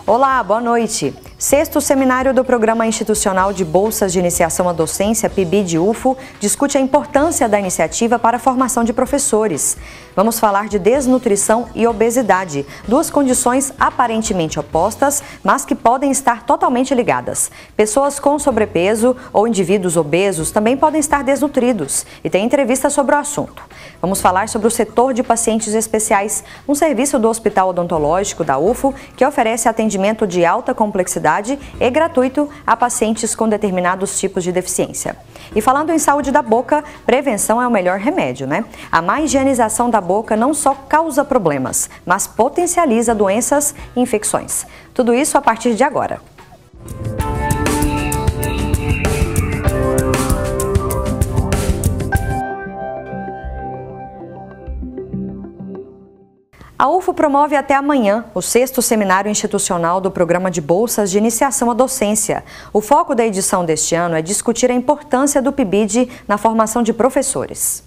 Olá, boa noite. Sexto seminário do Programa Institucional de Bolsas de Iniciação à Docência, PIBID-UFO, discute a importância da iniciativa para a formação de professores. Vamos falar de desnutrição e obesidade, duas condições aparentemente opostas, mas que podem estar totalmente ligadas. Pessoas com sobrepeso ou indivíduos obesos também podem estar desnutridos e tem entrevista sobre o assunto. Vamos falar sobre o setor de pacientes especiais, um serviço do Hospital Odontológico da UFO que oferece atendimento de alta complexidade e gratuito a pacientes com determinados tipos de deficiência. E falando em saúde da boca, prevenção é o melhor remédio, né? A má higienização da boca não só causa problemas, mas potencializa doenças e infecções. Tudo isso a partir de agora. A UFO promove até amanhã o sexto seminário institucional do Programa de Bolsas de Iniciação à Docência. O foco da edição deste ano é discutir a importância do PIBID na formação de professores.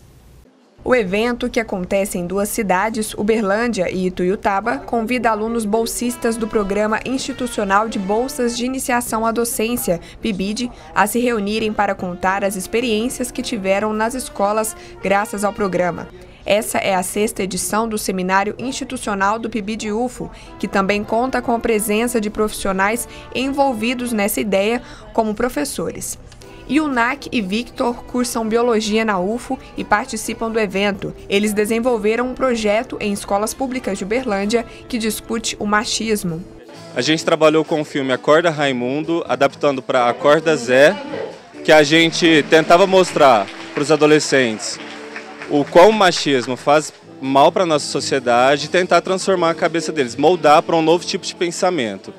O evento, que acontece em duas cidades, Uberlândia e Ituiutaba, convida alunos bolsistas do Programa Institucional de Bolsas de Iniciação à Docência, PIBID, a se reunirem para contar as experiências que tiveram nas escolas graças ao programa. Essa é a sexta edição do Seminário Institucional do PIBID-UFO, que também conta com a presença de profissionais envolvidos nessa ideia, como professores. Yunak e Victor cursam Biologia na UFO e participam do evento. Eles desenvolveram um projeto em escolas públicas de Uberlândia que discute o machismo. A gente trabalhou com o filme Acorda Raimundo, adaptando para Acorda Zé, que a gente tentava mostrar para os adolescentes o qual o machismo faz mal para a nossa sociedade e tentar transformar a cabeça deles, moldar para um novo tipo de pensamento,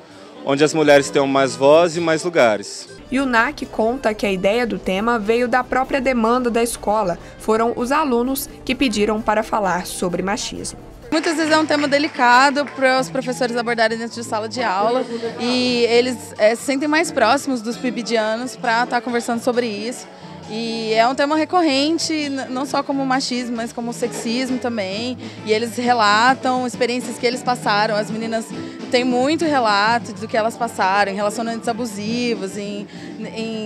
onde as mulheres tenham mais voz e mais lugares. Yunak conta que a ideia do tema veio da própria demanda da escola. Foram os alunos que pediram para falar sobre machismo. Muitas vezes é um tema delicado para os professores abordarem dentro de sala de aula e eles se sentem mais próximos dos pibidianos para estar conversando sobre isso. E é um tema recorrente, não só como machismo, mas como sexismo também. E eles relatam experiências que eles passaram. As meninas têm muito relato do que elas passaram em relacionamentos abusivos, em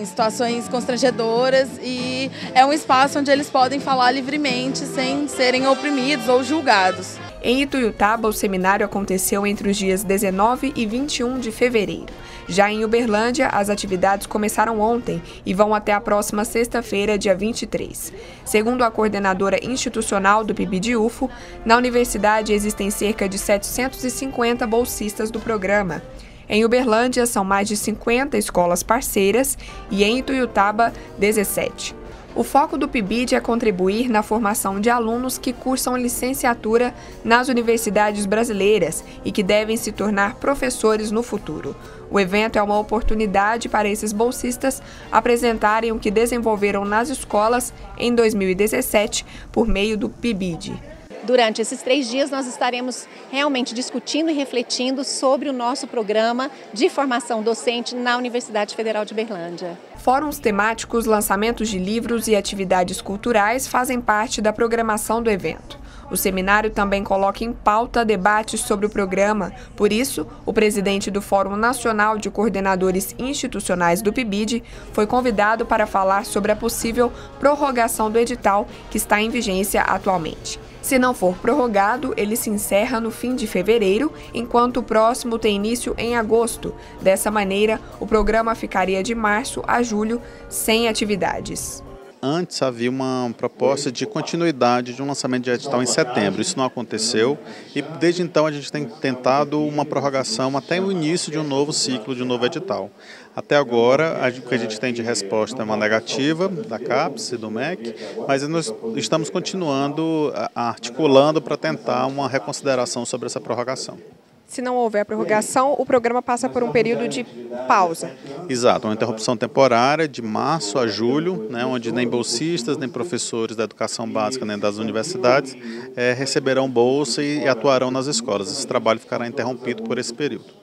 situações constrangedoras. E é um espaço onde eles podem falar livremente, sem serem oprimidos ou julgados. Em Ituiutaba, o seminário aconteceu entre os dias 19 e 21 de fevereiro. Já em Uberlândia, as atividades começaram ontem e vão até a próxima sexta-feira, dia 23. Segundo a coordenadora institucional do PIBID-UFO, na universidade existem cerca de 750 bolsistas do programa. Em Uberlândia, são mais de 50 escolas parceiras e em Ituiutaba, 17. O foco do PIBID é contribuir na formação de alunos que cursam licenciatura nas universidades brasileiras e que devem se tornar professores no futuro. O evento é uma oportunidade para esses bolsistas apresentarem o que desenvolveram nas escolas em 2017 por meio do PIBID. Durante esses 3 dias, nós estaremos realmente discutindo e refletindo sobre o nosso programa de formação docente na Universidade Federal de Uberlândia. Fóruns temáticos, lançamentos de livros e atividades culturais fazem parte da programação do evento. O seminário também coloca em pauta debates sobre o programa. Por isso, o presidente do Fórum Nacional de Coordenadores Institucionais do PIBID foi convidado para falar sobre a possível prorrogação do edital que está em vigência atualmente. Se não for prorrogado, ele se encerra no fim de fevereiro, enquanto o próximo tem início em agosto. Dessa maneira, o programa ficaria de março a julho sem atividades. Antes havia uma proposta de continuidade de um lançamento de edital em setembro. Isso não aconteceu e desde então a gente tem tentado uma prorrogação até o início de um novo ciclo, de um novo edital. Até agora, o que a gente tem de resposta é uma negativa da CAPES e do MEC, mas nós estamos continuando, articulando para tentar uma reconsideração sobre essa prorrogação. Se não houver prorrogação, o programa passa por um período de pausa. Exato, uma interrupção temporária de março a julho, né, onde nem bolsistas, nem professores da educação básica, nem das universidades receberão bolsa e atuarão nas escolas. Esse trabalho ficará interrompido por esse período.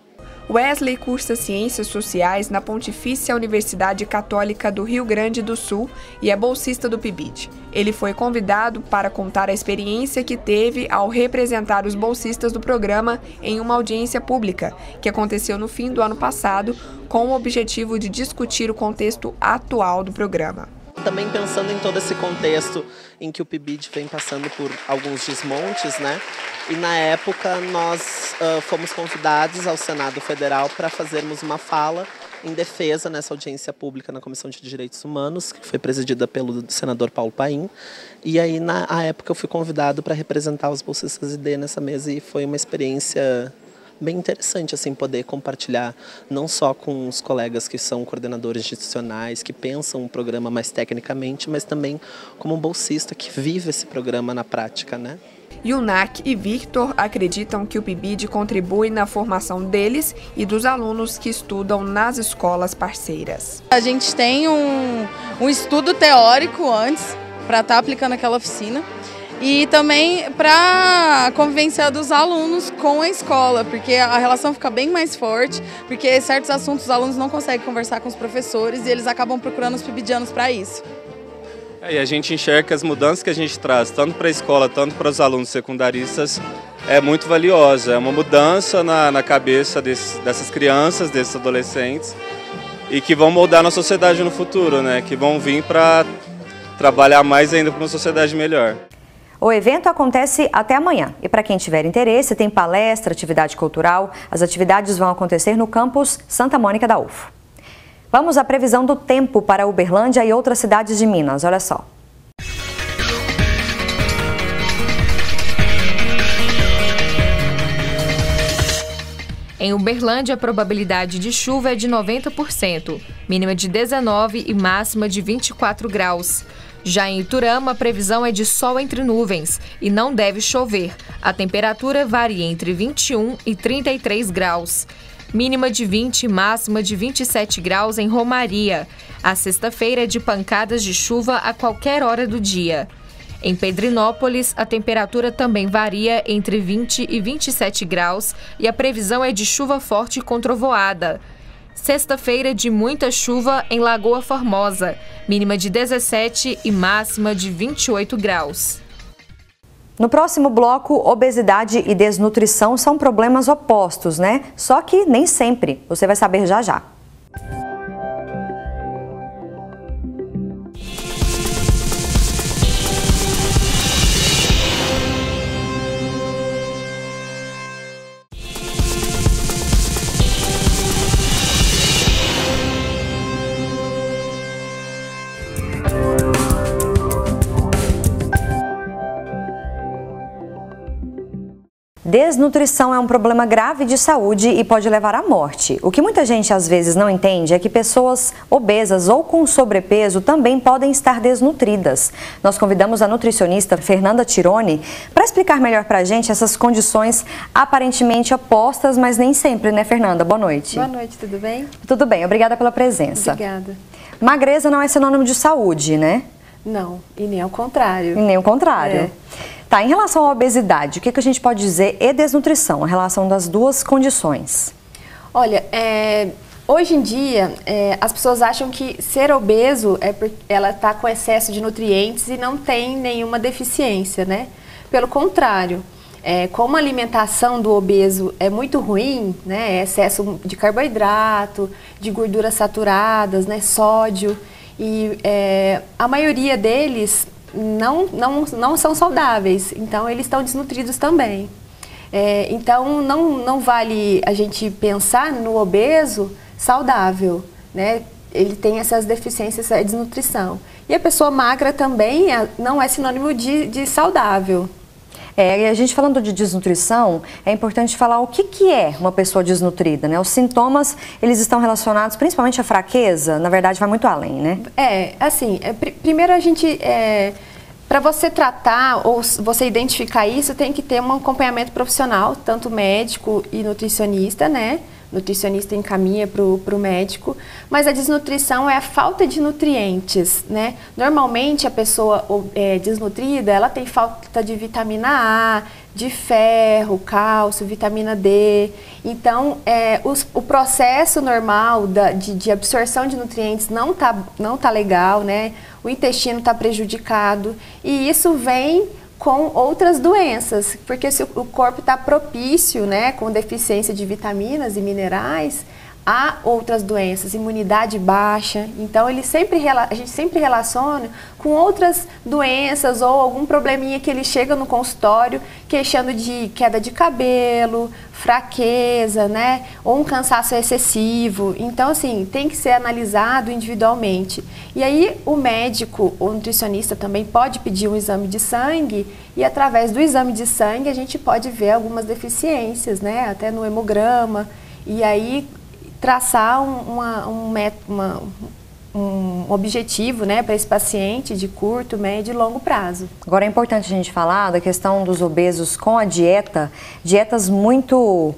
Wesley cursa Ciências Sociais na Pontifícia Universidade Católica do Rio Grande do Sul e é bolsista do PIBID. Ele foi convidado para contar a experiência que teve ao representar os bolsistas do programa em uma audiência pública, que aconteceu no fim do ano passado, com o objetivo de discutir o contexto atual do programa. Também pensando em todo esse contexto em que o PIBID vem passando por alguns desmontes, né? E na época nós fomos convidados ao Senado Federal para fazermos uma fala em defesa nessa audiência pública na Comissão de Direitos Humanos, que foi presidida pelo senador Paulo Paim. E aí, na época, eu fui convidado para representar os bolsistas ID nessa mesa e foi uma experiência bem interessante, assim, poder compartilhar não só com os colegas que são coordenadores institucionais, que pensam o programa mais tecnicamente, mas também como um bolsista que vive esse programa na prática, né? Yunak e Victor acreditam que o PIBID contribui na formação deles e dos alunos que estudam nas escolas parceiras. A gente tem um estudo teórico antes para estar aplicando aquela oficina e também para convivenciar dos alunos com a escola, porque a relação fica bem mais forte, porque certos assuntos os alunos não conseguem conversar com os professores e eles acabam procurando os PIBIDianos para isso. E a gente enxerga que as mudanças que a gente traz, tanto para a escola, tanto para os alunos secundaristas, é muito valiosa. É uma mudança na cabeça dessas crianças, desses adolescentes, e que vão moldar a sociedade no futuro, né? Que vão vir para trabalhar mais ainda para uma sociedade melhor. O evento acontece até amanhã e para quem tiver interesse, tem palestra, atividade cultural. As atividades vão acontecer no campus Santa Mônica da UFO. Vamos à previsão do tempo para Uberlândia e outras cidades de Minas, olha só. Em Uberlândia, a probabilidade de chuva é de 90%, mínima de 19 e máxima de 24 graus. Já em Iturama, a previsão é de sol entre nuvens e não deve chover. A temperatura varia entre 21 e 33 graus. Mínima de 20 e máxima de 27 graus em Romaria. A sexta-feira é de pancadas de chuva a qualquer hora do dia. Em Pedrinópolis, a temperatura também varia entre 20 e 27 graus e a previsão é de chuva forte com trovoada. Sexta-feira de muita chuva em Lagoa Formosa, mínima de 17 e máxima de 28 graus. No próximo bloco, obesidade e desnutrição são problemas opostos, né? Só que nem sempre. Você vai saber já já. Desnutrição é um problema grave de saúde e pode levar à morte. O que muita gente às vezes não entende é que pessoas obesas ou com sobrepeso também podem estar desnutridas. Nós convidamos a nutricionista Fernanda Tironi para explicar melhor para a gente essas condições aparentemente opostas, mas nem sempre, né, Fernanda? Boa noite. Boa noite, tudo bem? Tudo bem, obrigada pela presença. Obrigada. Magreza não é sinônimo de saúde, né? Não, e nem ao contrário. E nem ao contrário. Tá, em relação à obesidade, o que a gente pode dizer e desnutrição, a relação das duas condições? Olha, hoje em dia, as pessoas acham que ser obeso é porque ela está com excesso de nutrientes e não tem nenhuma deficiência, né? Pelo contrário, como a alimentação do obeso é muito ruim, né? Excesso de carboidrato, de gorduras saturadas, né? Sódio, e a maioria deles não são saudáveis, então eles estão desnutridos também. Então não vale a gente pensar no obeso saudável, né? Ele tem essas deficiências, essa desnutrição. E a pessoa magra também não é sinônimo de saudável. E a gente falando de desnutrição, é importante falar o que é uma pessoa desnutrida, né? Os sintomas, eles estão relacionados principalmente à fraqueza, na verdade vai muito além, né? Primeiro a gente, para você tratar ou você identificar isso, tem que ter um acompanhamento profissional, tanto médico e nutricionista, né? Nutricionista encaminha para o médico, mas a desnutrição é a falta de nutrientes, né? Normalmente a pessoa desnutrida, ela tem falta de vitamina A, de ferro, cálcio, vitamina D. Então, o processo normal de absorção de nutrientes não tá legal, né? O intestino está prejudicado e isso vem com outras doenças, porque se o corpo está propício, né, com deficiência de vitaminas e minerais, há outras doenças, imunidade baixa, então a gente sempre relaciona com outras doenças ou algum probleminha que ele chega no consultório queixando de queda de cabelo, fraqueza, né, ou um cansaço excessivo. Então, assim, tem que ser analisado individualmente. E aí o médico ou nutricionista também pode pedir um exame de sangue e através do exame de sangue a gente pode ver algumas deficiências, né, até no hemograma, e aí traçar um objetivo, né, para esse paciente de curto, médio e longo prazo. Agora é importante a gente falar da questão dos obesos com a dieta, dietas muito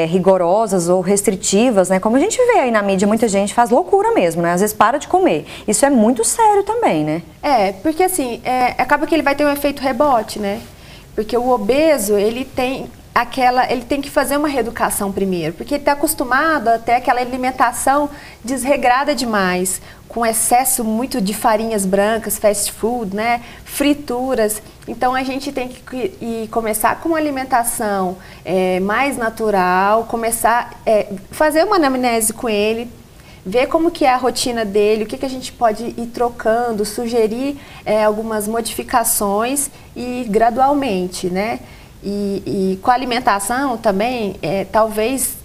rigorosas ou restritivas, né? Como a gente vê aí na mídia, muita gente faz loucura mesmo, né? Às vezes para de comer. Isso é muito sério também, né? Porque assim, acaba que ele vai ter um efeito rebote, né? Porque o obeso, ele tem que fazer uma reeducação primeiro, porque ele está acostumado a ter aquela alimentação desregrada demais, com excesso muito de farinhas brancas, fast food, né, frituras. Então a gente tem que começar com uma alimentação mais natural, fazer uma anamnese com ele, ver como que é a rotina dele, o que a gente pode ir trocando, sugerir algumas modificações e gradualmente, né? E com a alimentação também, talvez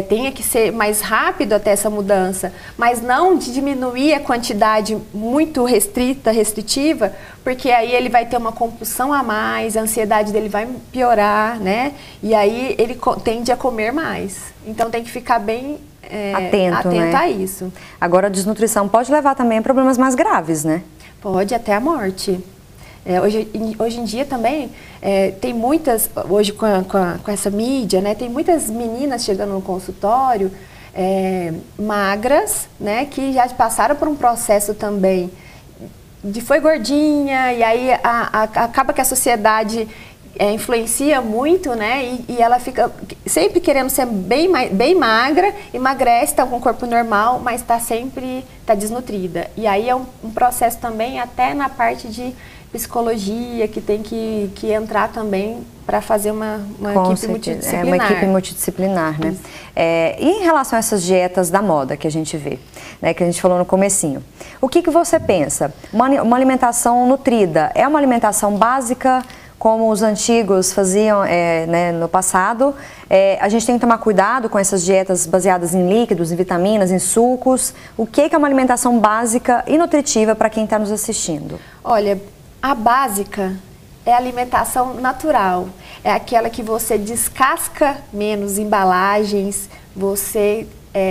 tenha que ser mais rápido até essa mudança, mas não de diminuir a quantidade muito restritiva, porque aí ele vai ter uma compulsão a mais, a ansiedade dele vai piorar, né? E aí ele tende a comer mais. Então tem que ficar bem atento, né, a isso. Agora a desnutrição pode levar também a problemas mais graves, né? Pode, até a morte. Hoje em dia também tem muitas, hoje com essa mídia, né, tem muitas meninas chegando no consultório magras, né, que já passaram por um processo também foi gordinha, e aí acaba que a sociedade influencia muito, né, e ela fica sempre querendo ser bem magra, emagrece, está com o corpo normal, mas está desnutrida. E aí é um processo também até na parte de psicologia, que tem que entrar também para fazer uma equipe multidisciplinar. Uma equipe multidisciplinar, né? E em relação a essas dietas da moda que a gente vê, né, que a gente falou no comecinho, o que você pensa? Uma alimentação nutrida é uma alimentação básica, como os antigos faziam né, no passado? A gente tem que tomar cuidado com essas dietas baseadas em líquidos, em vitaminas, em sucos. O que é uma alimentação básica e nutritiva para quem está nos assistindo? Olha, a básica é a alimentação natural, é aquela que você descasca menos embalagens,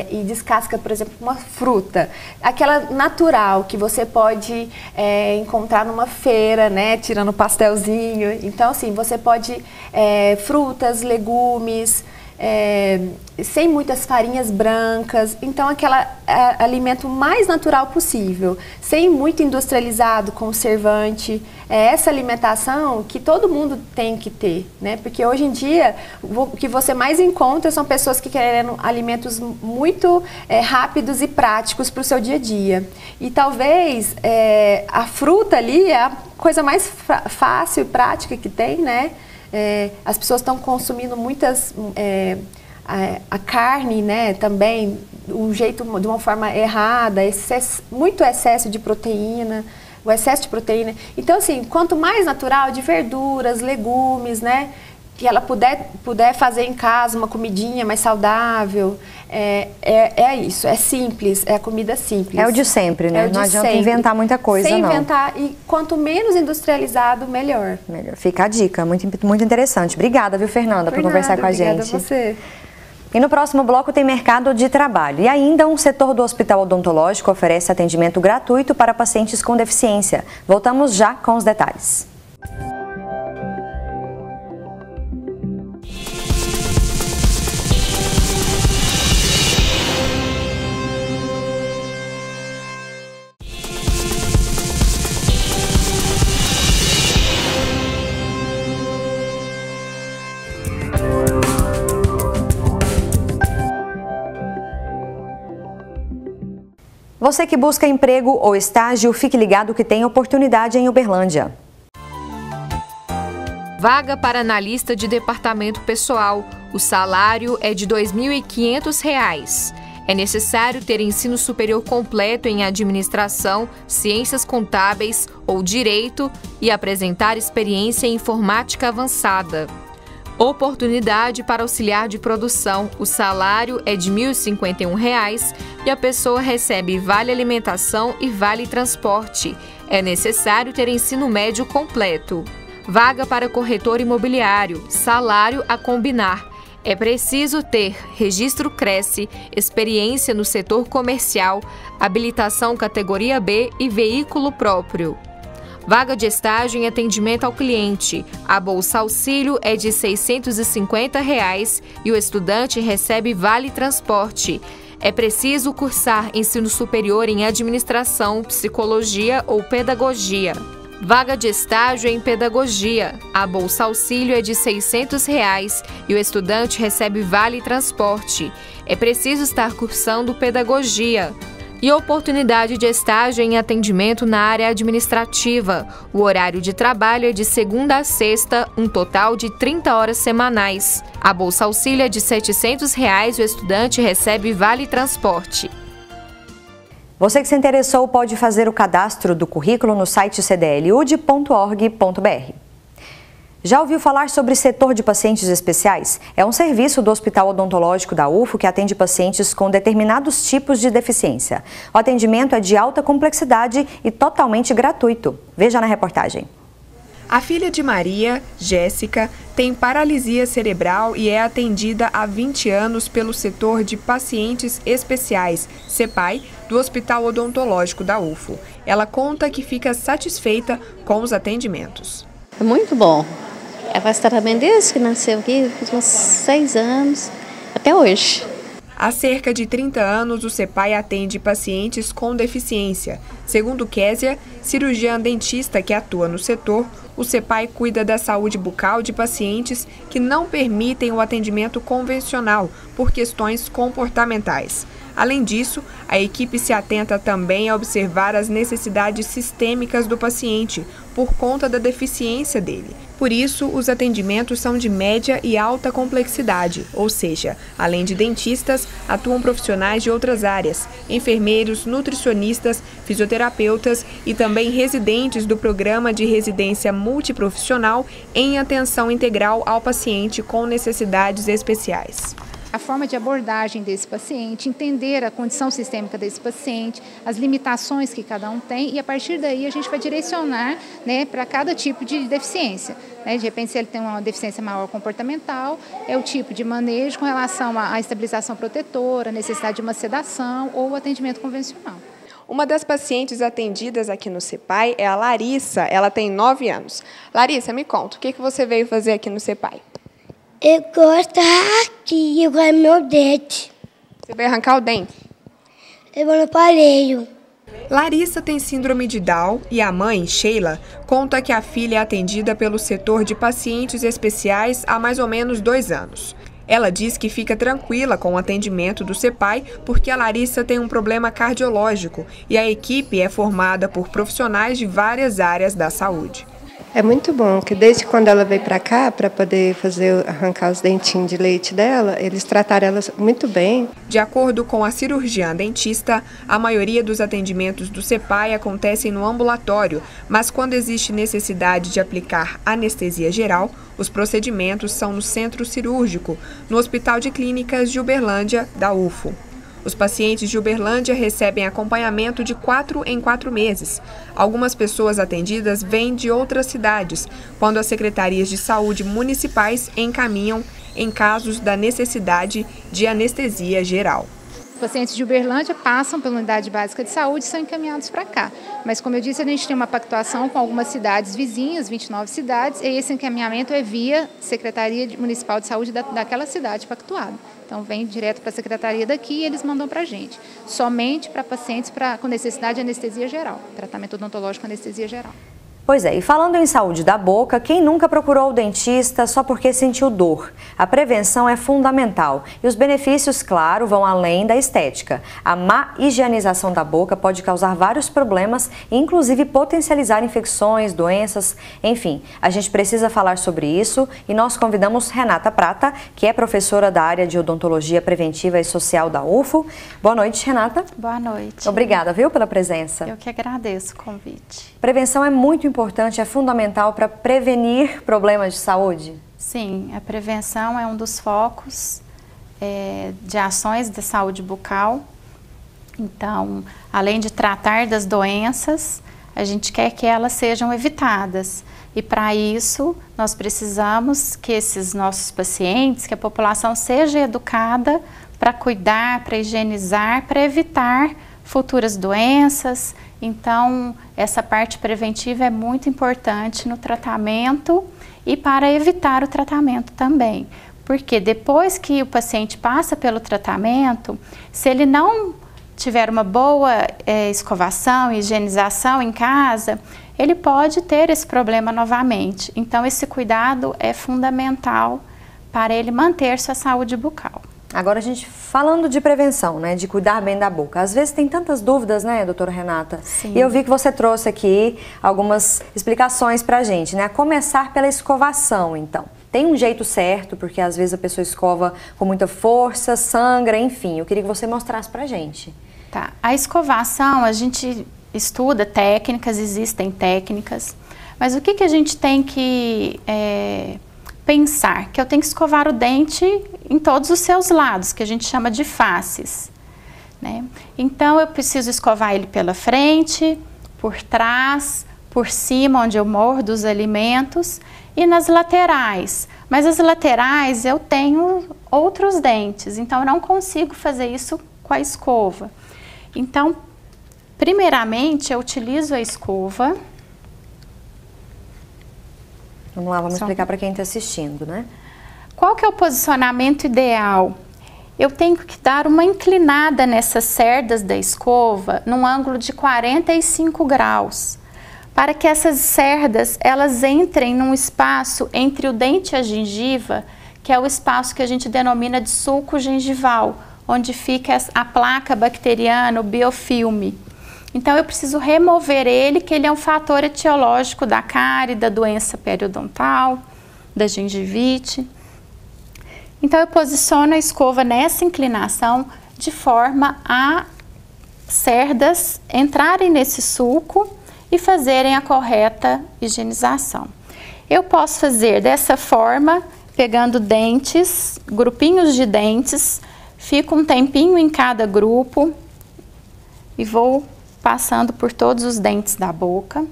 e descasca, por exemplo, uma fruta, aquela natural que você pode encontrar numa feira, né, tirando o pastelzinho. Então, assim, você pode frutas, legumes, sem muitas farinhas brancas, então aquele alimento mais natural possível, sem muito industrializado, conservante. É essa alimentação que todo mundo tem que ter, né? Porque hoje em dia o que você mais encontra são pessoas que querem alimentos muito rápidos e práticos para o seu dia a dia. E talvez a fruta ali é a coisa mais fácil e prática que tem, né? As pessoas estão consumindo a carne, né, também de uma forma errada, muito excesso de proteína, o excesso de proteína. Então, assim, quanto mais natural, de verduras, legumes, né, que ela puder fazer em casa uma comidinha mais saudável, é isso, é simples, é a comida simples. É o de sempre, né? Não adianta inventar muita coisa, não. Sem inventar, e quanto menos industrializado, melhor. Fica a dica, muito interessante. Obrigada, viu, Fernanda, por conversar com a gente. Obrigada a você. E no próximo bloco tem mercado de trabalho. E ainda um setor do Hospital Odontológico oferece atendimento gratuito para pacientes com deficiência. Voltamos já com os detalhes. Você que busca emprego ou estágio, fique ligado que tem oportunidade em Uberlândia. Vaga para analista de departamento pessoal. O salário é de R$ 2.500. É necessário ter ensino superior completo em administração, ciências contábeis ou direito e apresentar experiência em informática avançada. Oportunidade para auxiliar de produção. O salário é de R$ 1.051 e a pessoa recebe vale alimentação e vale transporte. É necessário ter ensino médio completo. Vaga para corretor imobiliário. Salário a combinar. É preciso ter registro Cresce, experiência no setor comercial, habilitação categoria B e veículo próprio. Vaga de estágio em atendimento ao cliente. A bolsa auxílio é de R$ 650 e o estudante recebe vale transporte. É preciso cursar ensino superior em administração, psicologia ou pedagogia. Vaga de estágio em pedagogia. A bolsa auxílio é de R$ 600 e o estudante recebe vale transporte. É preciso estar cursando pedagogia. E oportunidade de estágio em atendimento na área administrativa. O horário de trabalho é de segunda a sexta, um total de 30 horas semanais. A bolsa auxílio é de R$ 700 e o estudante recebe vale transporte. Você que se interessou pode fazer o cadastro do currículo no site cdlud.org.br. Já ouviu falar sobre setor de pacientes especiais? É um serviço do Hospital Odontológico da UFO que atende pacientes com determinados tipos de deficiência. O atendimento é de alta complexidade e totalmente gratuito. Veja na reportagem. A filha de Maria, Jéssica, tem paralisia cerebral e é atendida há 20 anos pelo setor de pacientes especiais, CEPAI, do Hospital Odontológico da UFO. Ela conta que fica satisfeita com os atendimentos. É muito bom. Ela faz tratamento desde que nasceu aqui, faz uns 6 anos, até hoje. Há cerca de 30 anos, o CEPAI atende pacientes com deficiência. Segundo Késia, cirurgiã dentista que atua no setor, o CEPAI cuida da saúde bucal de pacientes que não permitem o atendimento convencional por questões comportamentais. Além disso, a equipe se atenta também a observar as necessidades sistêmicas do paciente, por conta da deficiência dele. Por isso, os atendimentos são de média e alta complexidade, ou seja, além de dentistas, atuam profissionais de outras áreas, enfermeiros, nutricionistas, fisioterapeutas e também residentes do programa de residência multiprofissional em atenção integral ao paciente com necessidades especiais. A forma de abordagem desse paciente, entender a condição sistêmica desse paciente, as limitações que cada um tem e a partir daí a gente vai direcionar, né, para cada tipo de deficiência. Né? De repente, se ele tem uma deficiência maior comportamental, é o tipo de manejo com relação à estabilização protetora, necessidade de uma sedação ou atendimento convencional. Uma das pacientes atendidas aqui no CEPAI é a Larissa, ela tem 9 anos. Larissa, me conta, o que você veio fazer aqui no CEPAI? Eu gosto aqui, eu ganho meu dente. Você vai arrancar o dente? Eu vou no aparelho. Larissa tem síndrome de Down e a mãe, Sheila, conta que a filha é atendida pelo setor de pacientes especiais há mais ou menos 2 anos. Ela diz que fica tranquila com o atendimento do CEPAI porque a Larissa tem um problema cardiológico e a equipe é formada por profissionais de várias áreas da saúde. É muito bom que desde quando ela veio para cá, para poder arrancar os dentinhos de leite dela, eles trataram ela muito bem. De acordo com a cirurgiã dentista, a maioria dos atendimentos do CEPAI acontecem no ambulatório, mas quando existe necessidade de aplicar anestesia geral, os procedimentos são no centro cirúrgico, no Hospital de Clínicas de Uberlândia, da UFO. Os pacientes de Uberlândia recebem acompanhamento de 4 em 4 meses. Algumas pessoas atendidas vêm de outras cidades, quando as secretarias de saúde municipais encaminham em casos da necessidade de anestesia geral. Pacientes de Uberlândia passam pela unidade básica de saúde e são encaminhados para cá. Mas, como eu disse, a gente tem uma pactuação com algumas cidades vizinhas, 29 cidades, e esse encaminhamento é via Secretaria Municipal de Saúde daquela cidade pactuada. Então, vem direto para a secretaria daqui e eles mandam para a gente. Somente para pacientes com necessidade de anestesia geral, tratamento odontológico com anestesia geral. Pois é, e falando em saúde da boca, quem nunca procurou o dentista só porque sentiu dor? A prevenção é fundamental e os benefícios, claro, vão além da estética. A má higienização da boca pode causar vários problemas, inclusive potencializar infecções, doenças, enfim. A gente precisa falar sobre isso e nós convidamos Renata Prata, que é professora da área de odontologia preventiva e social da UFO. Boa noite, Renata. Boa noite. Obrigada, viu, pela presença. Eu que agradeço o convite. Prevenção é muito importante, é fundamental para prevenir problemas de saúde? Sim, a prevenção é um dos focos de ações de saúde bucal. Então, além de tratar das doenças, a gente quer que elas sejam evitadas. E para isso, nós precisamos que esses nossos pacientes, que a população seja educada para cuidar, para higienizar, para evitar futuras doenças. Então, essa parte preventiva é muito importante no tratamento e para evitar o tratamento também. Porque depois que o paciente passa pelo tratamento, se ele não tiver uma boa escovação e higienização em casa, ele pode ter esse problema novamente. Então, esse cuidado é fundamental para ele manter sua saúde bucal. Agora, a gente falando de prevenção, né, de cuidar bem da boca. Às vezes tem tantas dúvidas, né, doutora Renata? Sim. E eu vi que você trouxe aqui algumas explicações pra gente, né? A começar pela escovação, então. Tem um jeito certo, porque às vezes a pessoa escova com muita força, sangra, enfim. Eu queria que você mostrasse pra gente. Tá. A escovação, a gente estuda técnicas, existem técnicas. Mas o que a gente tem que pensar? Que eu tenho que escovar o dente em todos os seus lados, que a gente chama de faces, né? Então, eu preciso escovar ele pela frente, por trás, por cima, onde eu mordo os alimentos, e nas laterais. Mas as laterais eu tenho outros dentes, então eu não consigo fazer isso com a escova. Então, primeiramente, eu utilizo a escova. Vamos lá, vamos explicar para quem está assistindo, né? Qual que é o posicionamento ideal? Eu tenho que dar uma inclinada nessas cerdas da escova num ângulo de 45 graus, para que essas cerdas elas entrem num espaço entre o dente e a gengiva, que é o espaço que a gente denomina de sulco gengival, onde fica a placa bacteriana, o biofilme. Então, eu preciso remover ele, que ele é um fator etiológico da cárie, da doença periodontal, da gengivite. Então, eu posiciono a escova nessa inclinação de forma a cerdas entrarem nesse sulco e fazerem a correta higienização. Eu posso fazer dessa forma, pegando dentes, grupinhos de dentes, fico um tempinho em cada grupo e vou passando por todos os dentes da boca.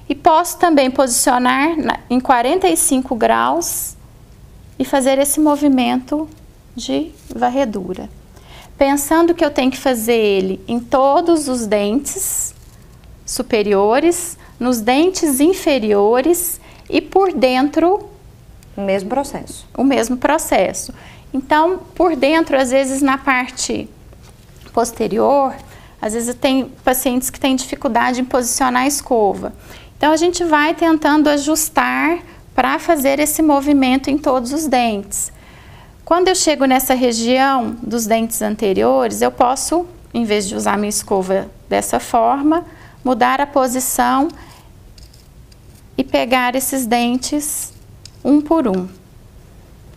E posso também posicionar em 45 graus e fazer esse movimento de varredura. Pensando que eu tenho que fazer ele em todos os dentes superiores, nos dentes inferiores e por dentro... O mesmo processo. O mesmo processo. Então, por dentro, às vezes na parte posterior, às vezes tem pacientes que têm dificuldade em posicionar a escova. Então, a gente vai tentando ajustar para fazer esse movimento em todos os dentes. Quando eu chego nessa região dos dentes anteriores, eu posso, em vez de usar minha escova dessa forma, mudar a posição e pegar esses dentes um por um.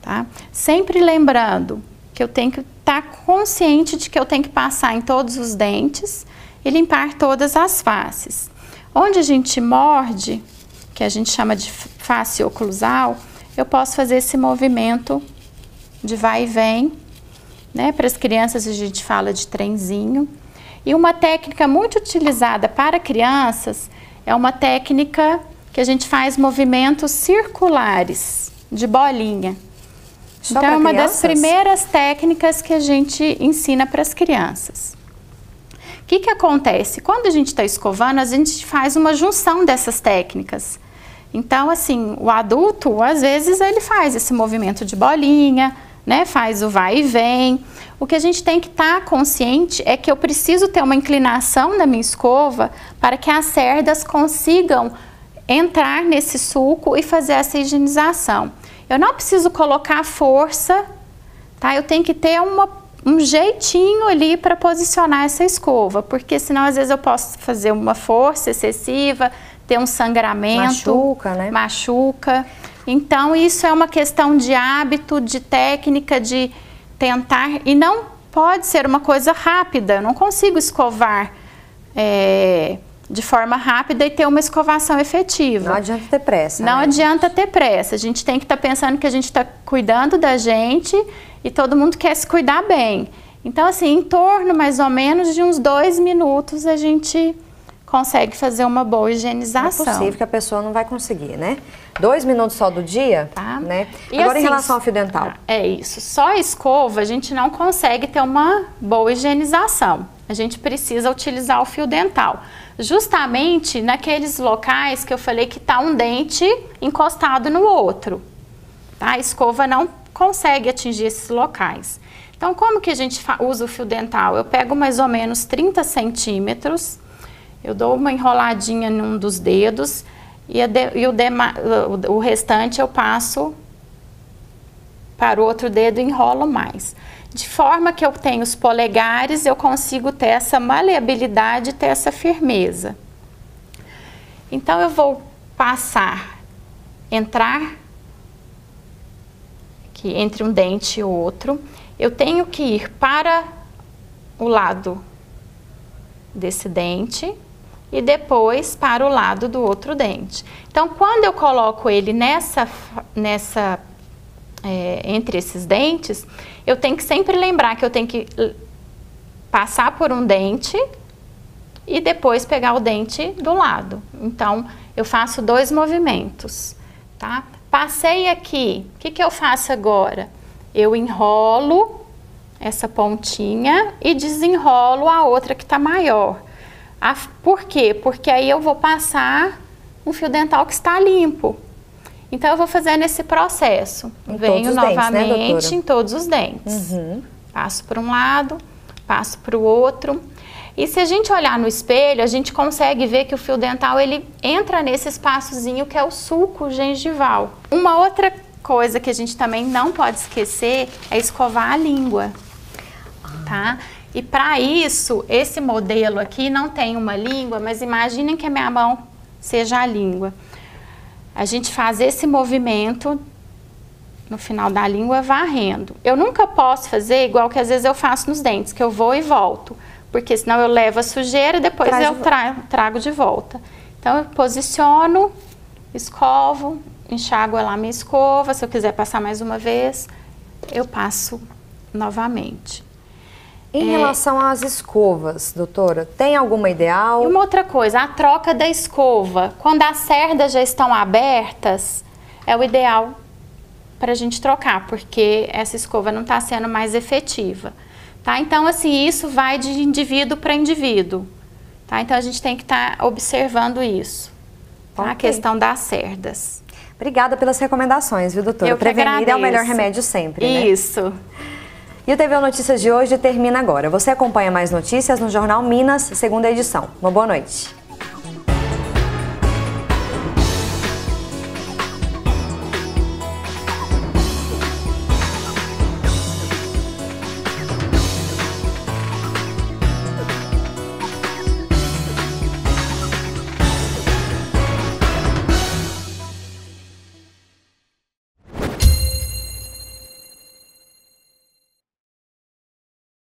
Tá? Sempre lembrando que eu tenho que estar consciente de que eu tenho que passar em todos os dentes e limpar todas as faces. Onde a gente morde, que a gente chama de face oclusal, eu posso fazer esse movimento de vai e vem, né? Para as crianças a gente fala de trenzinho. E uma técnica muito utilizada para crianças é uma técnica que a gente faz movimentos circulares, de bolinha. Então, é uma das primeiras técnicas que a gente ensina para as crianças. O que acontece? Quando a gente está escovando, a gente faz uma junção dessas técnicas. Então, assim, o adulto, às vezes, ele faz esse movimento de bolinha, né? Faz o vai e vem. O que a gente tem que estar consciente é que eu preciso ter uma inclinação na minha escova para que as cerdas consigam entrar nesse suco e fazer essa higienização. Eu não preciso colocar força, tá? Eu tenho que ter um jeitinho ali para posicionar essa escova, porque senão às vezes eu posso fazer uma força excessiva, ter um sangramento. Machuca, né? Machuca. Então isso é uma questão de hábito, de técnica, de tentar, e não pode ser uma coisa rápida, eu não consigo escovar de forma rápida e ter uma escovação efetiva. Não adianta ter pressa. Não né? adianta ter pressa. A gente tem que estar pensando que a gente está cuidando da gente e todo mundo quer se cuidar bem. Então, assim, em torno mais ou menos de uns 2 minutos a gente consegue fazer uma boa higienização. É possível que a pessoa não vai conseguir, né? 2 minutos só do dia, tá? Né? E agora, assim, em relação ao fio dental. É isso. Só a escova a gente não consegue ter uma boa higienização. A gente precisa utilizar o fio dental. Justamente naqueles locais que eu falei que está um dente encostado no outro. Tá? A escova não consegue atingir esses locais. Então, como que a gente usa o fio dental? Eu pego mais ou menos 30 centímetros, eu dou uma enroladinha num dos dedos e o restante eu passo para o outro dedo e enrolo mais. De forma que eu tenho os polegares, eu consigo ter essa maleabilidade, ter essa firmeza. Então, eu vou entrar aqui entre um dente e o outro. Eu tenho que ir para o lado desse dente e depois para o lado do outro dente. Então, quando eu coloco ele entre esses dentes, eu tenho que sempre lembrar que eu tenho que passar por um dente e depois pegar o dente do lado. Então, eu faço 2 movimentos, tá? Passei aqui, o que eu faço agora? Eu enrolo essa pontinha e desenrolo a outra que está maior. Por quê? Porque aí eu vou passar um fio dental que está limpo. Então, eu vou fazendo esse processo. Venho novamente em todos os dentes. Passo por um lado, passo para o outro. E se a gente olhar no espelho, a gente consegue ver que o fio dental, ele entra nesse espaçozinho que é o sulco gengival. Uma outra coisa que a gente também não pode esquecer é escovar a língua, tá? E para isso, esse modelo aqui não tem uma língua, mas imaginem que a minha mão seja a língua. A gente faz esse movimento no final da língua varrendo. Eu nunca posso fazer igual que às vezes eu faço nos dentes, que eu vou e volto, porque senão eu levo a sujeira e depois eu trago de volta. Então eu posiciono, escovo, enxago lá minha escova, se eu quiser passar mais uma vez, eu passo novamente. Em relação às escovas, doutora, tem alguma ideal? E uma outra coisa, a troca da escova. Quando as cerdas já estão abertas, é o ideal para a gente trocar, porque essa escova não está sendo mais efetiva. Tá? Então, assim, isso vai de indivíduo para indivíduo. Tá? Então, a gente tem que estar observando isso. Tá? Okay. A questão das cerdas. Obrigada pelas recomendações, viu, doutora? Eu que agradeço. Prevenir é o melhor remédio sempre, né? Isso. E o TV Notícias de hoje termina agora. Você acompanha mais notícias no Jornal Minas, segunda edição. Uma boa noite.